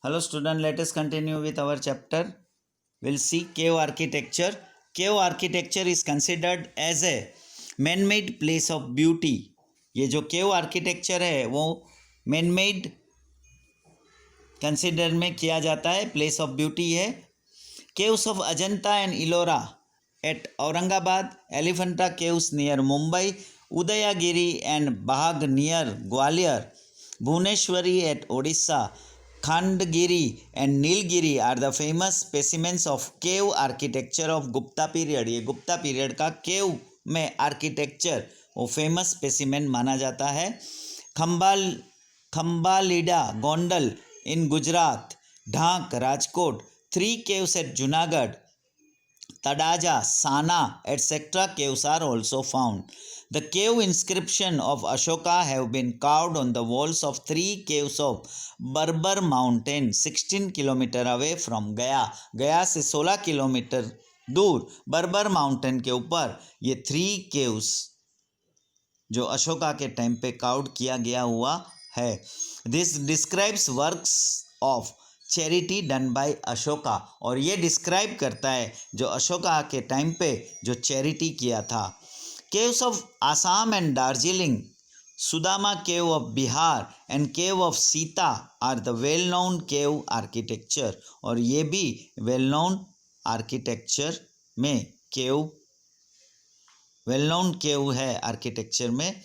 Hello student, let us continue with our chapter. We'll see cave architecture. Cave architecture is considered as a man-made place of beauty. ये जो cave architecture है वो man-made consider में किया जाता है, place of beauty है. Caves of Ajanta and Ellora at Aurangabad, Elephanta Caves near Mumbai, Udayagiri and Bahag near Gwalior, Bhuneshwari at Odisha, Khandgiri and Nilgiri are the famous specimens of cave architecture of Gupta period. ये Gupta period का केव में architecture वो famous specimen माना जाता है. खम्बालीडा Gondal in Gujarat, Dhank, Rajkot, 3 caves at Junagadh, Tadaja, Sana, etc. caves are also found. The cave inscription of Ashoka have been carved on the walls of 3 caves of Barbar Mountain, 16 km away from Gaya. गया से 16 kilometre दूर बर्बर mountain के ऊपर ये 3 caves जो अशोका के time पे कार्व किया गया हुआ है. This describes works of charity done by Ashoka, और ये डिस्क्राइब करता है जो अशोका के टाइम पे जो चैरिटी किया था. Caves of Assam and Darjeeling, Sudama cave of Bihar and cave of Sita are the well known cave architecture, और ये भी वेल नोन आर्किटेक्चर में केव वेल नोन केव है आर्किटेक्चर में.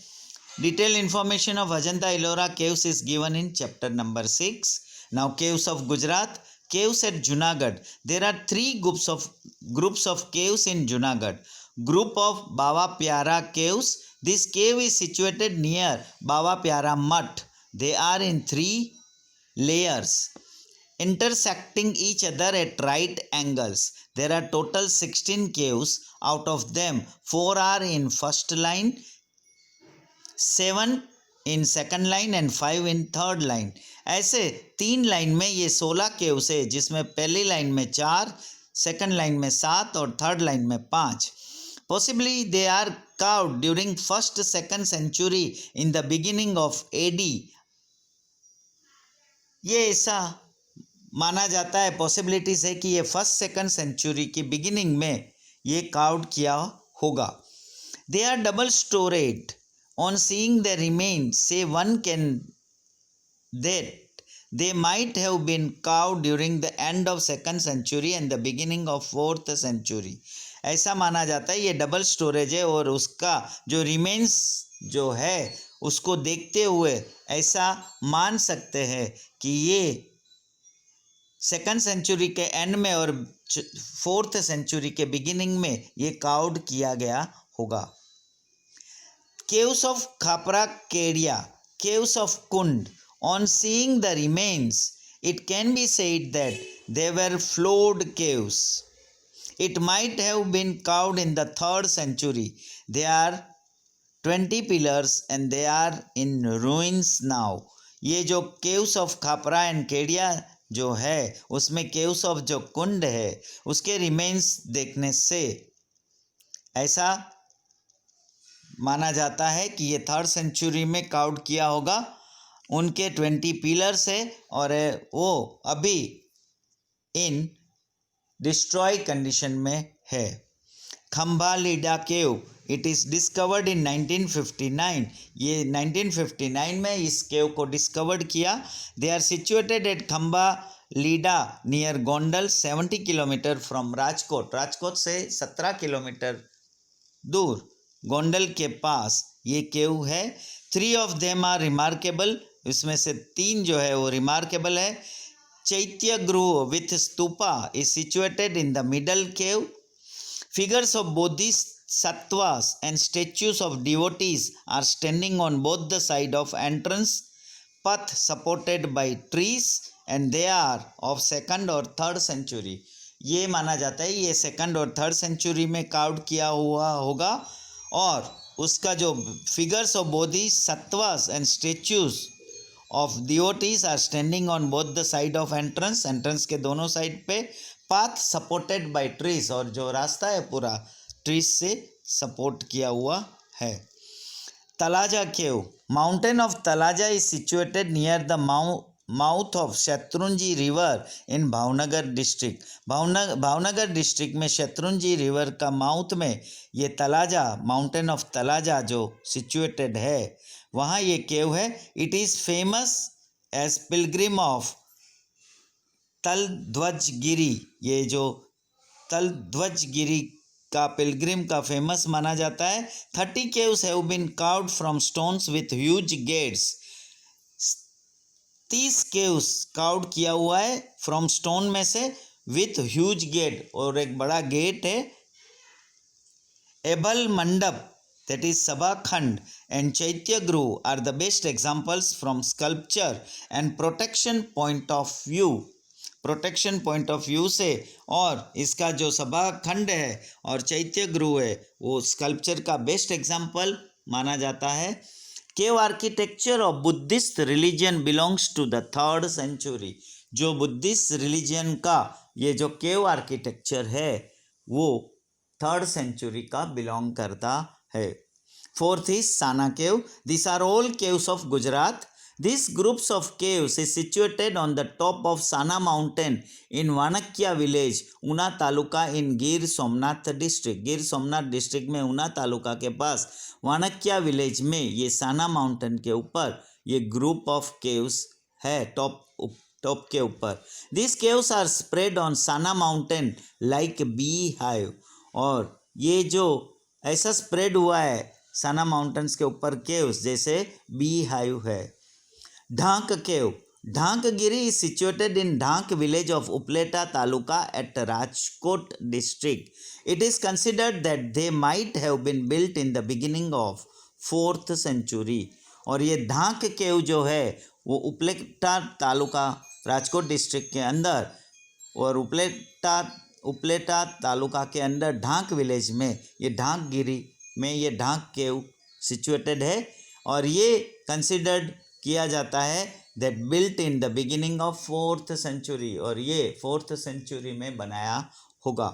Detail information of Ajanta Ellora caves is given in chapter number 6. Now caves of Gujarat, caves at Junagadh. There are 3 groups of caves in Junagadh. Group of Baba Pyara caves. This cave is situated near Baba Pyara Mutt. They are in 3 layers, intersecting each other at right angles. There are total 16 caves. Out of them, 4 are in first line, 7 in second line and 5 in third line. ऐसे 3 line में ये 16 caves है, जिसमें पहली line में 4, second line में 7 और third line में 5. Possibly they are carved during 1st 2nd century in the beginning of AD. ये ऐसा माना जाता है, पॉसिबिलिटीज है कि ये 1st 2nd सेंचुरी की बिगिनिंग में ये कार्व किया होगा. They are double storeyed. On seeing the remains, say one can that they might have been carved during the end of 2nd century and the beginning of 4th century. ऐसा माना जाता है ये double storage है, और उसका जो remains जो है उसको देखते हुए ऐसा मान सकते हैं कि ये 2nd सेंचुरी के एंड में और 4th सेंचुरी के बिगिनिंग में ये कार्व किया गया होगा. Caves of Khapra Kedia, caves of Kund. On seeing the remains, it can be said that they were floored caves. It might have been carved in the 3rd century. There are 20 pillars and they are in ruins now. ये जो caves of Khapra and Kedia जो है उसमें caves of जो कुंड है उसके remains देखने से ऐसा माना जाता है कि ये 3rd सेंचुरी में कार्व किया होगा. उनके 20 पिलर्स है और वो अभी इन डिस्ट्रॉय कंडीशन में है. Khambalida cave, it is discovered in 1959. ये 1959 में इस केव को डिस्कवर्ड किया. They are situated at Khambalida near Gondal, 70 kilometre from Rajkot. Rajkot से 17 किलोमीटर दूर गोंडल के पास ये केव है. 3 ऑफ देम आर रिमार्केबल. इसमें से 3 जो है वो रिमार्केबल है. चैत्य गृह with stupa is situated in the middle cave. Figures of bodhisattvas and statues of devotees are standing on both the side of entrance path supported by trees and they are of 2nd और 3rd century. ये माना जाता है ये 2nd और 3rd century में curve किया हुआ होगा. और उसका जो figures of bodhisattvas and statues of devotees are standing on both the side of entrance के दोनों साइड पे. पाथ सपोर्टेड बाय ट्रीज, और जो रास्ता है पूरा ट्रीज से सपोर्ट किया हुआ है. Talaja cave, mountain of Talaja is situated near the mouth of Shatrunji river in Bhavnagar district. Bhavnagar district में शत्रुंजी रिवर का माउथ में ये तलाजा, माउंटेन ऑफ तलाजा जो सिचुएटेड है, वहाँ ये केव है। It is famous as pilgrim of Taldhvajgiri. ये जो तलध्वजगिरी का पिलग्रिम का फेमस माना जाता है। 30 caves have been carved from stones with huge gates. 30 caves carved किया हुआ है फ्रॉम स्टोन में से, विथ ह्यूज गेट, और एक बड़ा गेट है। एबल मंडप, that is सभा खंड, and chaitya gru are the best examples from sculpture and protection point of view। Protection point of view से, और इसका जो सभा खंड है और चैत्य गृह है वो स्कल्पचर का बेस्ट एग्जाम्पल माना जाता है। Cave architecture of Buddhist religion belongs to the 3rd century। जो बुद्धिस्ट रिलीजन का ये जो केव आर्किटेक्चर है वो 3rd century का बिलोंग करता है। 4th is Sana cave। These are all caves of Gujarat। These groups of caves is situated on the top of Sana mountain in Wanakya village, Una taluka in Gir Somnath district. Gir Somnath district में ऊना तालुका के पास वानक्या village में ये साना mountain के ऊपर ये group of caves है, top के ऊपर। This caves are spread on Sana mountain like beehive. और ये जो ऐसा स्प्रेड हुआ है साना माउंटेन्स के ऊपर केव्स जैसे बी हाइव है। ढांक केव, ढांकगिरी is situated in Dhank village of Upleta taluka at Rajkot district. It is considered that they might have been built in the beginning of 4th century। और ये ढांक केव जो है वो उपलेटा तालुका राजकोट डिस्ट्रिक्ट के अंदर, और उपलेटा तालुका के अंदर ढांक विलेज में ये ढांकगिरी में ये ढांक केव सिचुएटेड है। और ये कंसिडर्ड किया जाता है that built in the beginning of 4th century, और ये 4th century में बनाया होगा।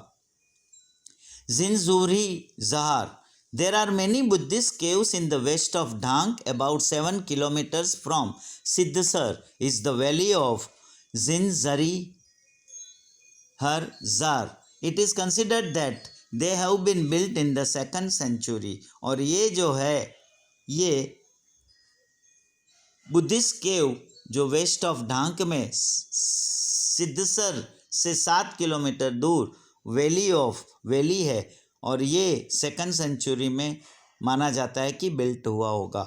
Jinjuri Jhar, there are many Buddhist caves in the west of Dhank. About 7 kilometers from Siddhsar is the valley of Jinjuri Jhar. It is considered that they have been built in the 2nd century। और ये जो है ये Buddhist केव जो waste of ढांक में सिद्धसर से 7 kilometre दूर वैली है, और ये 2nd century में माना जाता है कि बिल्ट हुआ होगा।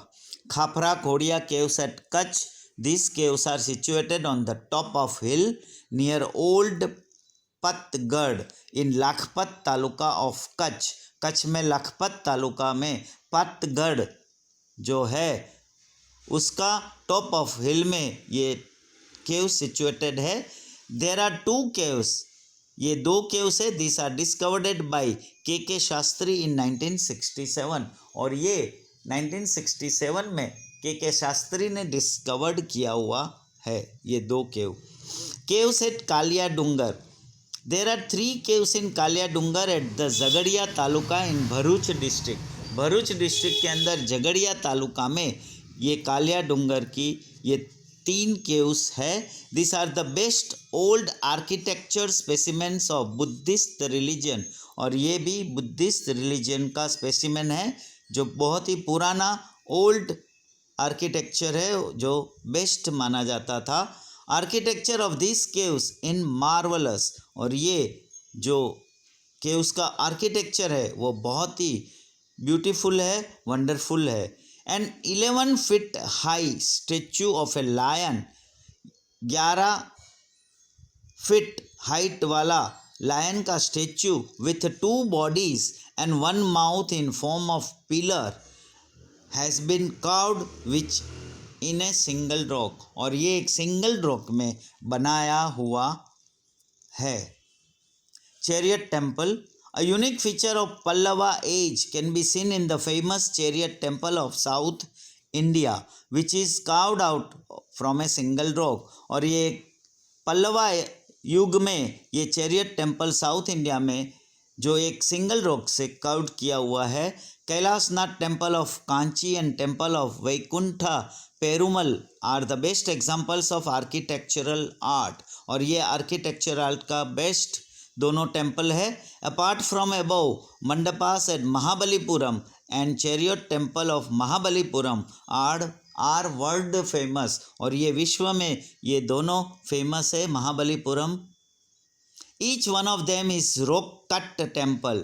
Khapra Khodiya caves at Kutch. This caves are situated on the top of hill near old Patgadh in Lakhpat taluka of Kutch. Kutch में लखपत तालुका में पतगढ़ जो है उसका टॉप ऑफ हिल में ये केव सिचुएटेड है। देर आर 2 caves, ये 2 caves है। दिस आर डिस्कवर्ड बाय के शास्त्री इन 1967। और ये 1967 में के शास्त्री ने डिस्कवर्ड किया हुआ है ये 2 cave. Caves at Kaliya Dungar, there are 3 caves in Kaliya Dungar at the Jhagadia taluka in Bharuch district. Bharuch district के अंदर झगड़िया तालुका में ये कालिया डूंगर की ये 3 caves है। This are the best old architecture specimens of Buddhist religion. और ये भी बुद्धिस्ट रिलीजन का स्पेसिमेन है जो बहुत ही पुराना ओल्ड आर्किटेक्चर है जो बेस्ट माना जाता था। Architecture of this caves in marvellous. और ये जो केव्स का आर्किटेक्चर है वो बहुत ही ब्यूटीफुल है, वंडरफुल है। An 11 feet high statue of a lion, 11 feet height वाला लायन का statue with 2 bodies and 1 mouth in form of pillar has been carved which in a single rock। और ये एक सिंगल रॉक में बनाया हुआ है। Chariot temple, a unique feature of Pallava age can be seen in the famous chariot temple of South India, which is carved out from a single rock। और ये पल्लवा युग में ये चैरियट टेम्पल साउथ इंडिया में जो एक single rock से curved किया हुआ है। Kailashnath temple of Kanchi and temple of Vaikuntha Perumal are the best examples of architectural art, और ये आर्किटेक्चर आर्ट का बेस्ट दोनों टेम्पल है। Apart from above, mandapas at Mahabalipuram and chariot temple of Mahabalipuram are world famous, और ये विश्व में ये दोनों फेमस है, Mahabalipuram. Each one of them is rock-cut temple.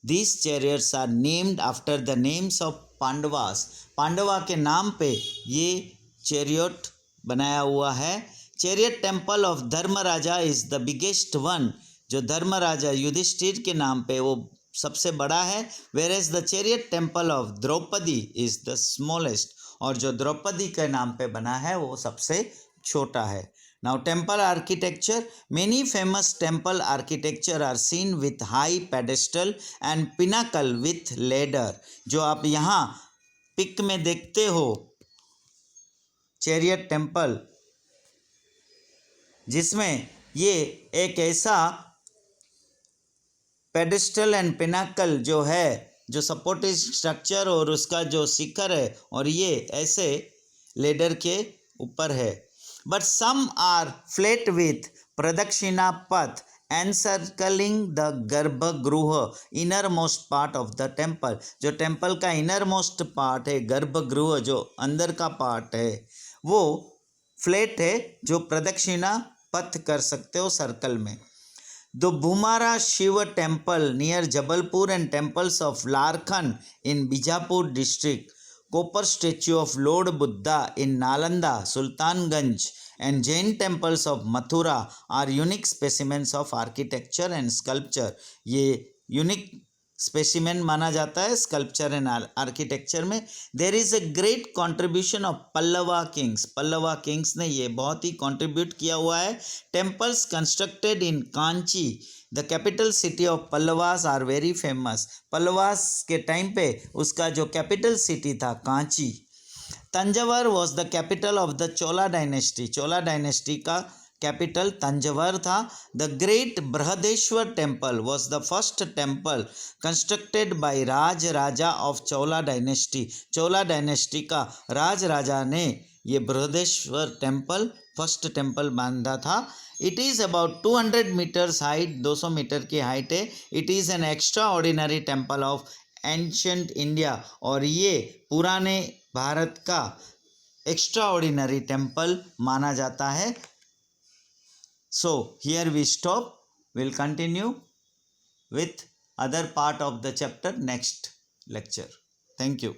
These chariots are named after the names of Pandavas. पांडवा के नाम पे ये चैरियट बनाया हुआ है। Chariot temple of Dharmaraja is the biggest one, जो धर्मराजा युधिष्ठिर के नाम पे वो सबसे बड़ा है। Whereas the chariot temple of Draupadi is the smallest, और जो द्रौपदी के नाम पे बना है वो सबसे छोटा है। Now temple architecture, many famous temple architecture are seen with high pedestal and pinnacle with ladder। जो आप यहाँ पिक में देखते हो चैरियट टेम्पल, जिसमें ये एक ऐसा पेडेस्टल एंड पिनाकल जो है, जो सपोर्टिव स्ट्रक्चर और उसका जो शिखर है, और ये ऐसे लेडर के ऊपर है। But some are flat with pradakshina path encircling the गर्भगृह, innermost part of the temple। जो टेम्पल का innermost part है, गर्भगृह जो अंदर का पार्ट है, वो फ्लैट है, जो प्रदक्षिणा पथ कर सकते हो सर्कल में। The Bhumara Shiva temple near Jabalpur and temples of Larkhan in Bijapur district, copper statue of Lord Buddha in Nalanda, Sultanganj, and Jain temples of Mathura are unique specimens of architecture and sculpture। ये unique specimen माना जाता है sculpture and architecture में। There is a great contribution of Pallava kings. Pallava kings ने ये बहुत ही contribute किया हुआ है। Temples constructed in Kanchi, the capital city of Pallavas, are very famous. Pallavas के टाइम पे उसका जो कैपिटल सिटी था Kanchi. Thanjavur was the capital of the Chola dynasty. Chola dynasty का कैपिटल तंजवर था। The great Brihadeshwara temple was the first temple constructed by Raj Raja of Chola dynasty. Chola dynasty का राज राजा ने ये बृहदेश्वर टेम्पल फर्स्ट टेम्पल बांधा था। It is about 200 meters height, 200 meter की height है। It is an extraordinary temple of ancient India, और ये पुराने भारत का एक्स्ट्रा ऑर्डिनरी टेम्पल माना जाता है। So here we stop. We'll continue with other part of the chapter next lecture. Thank you.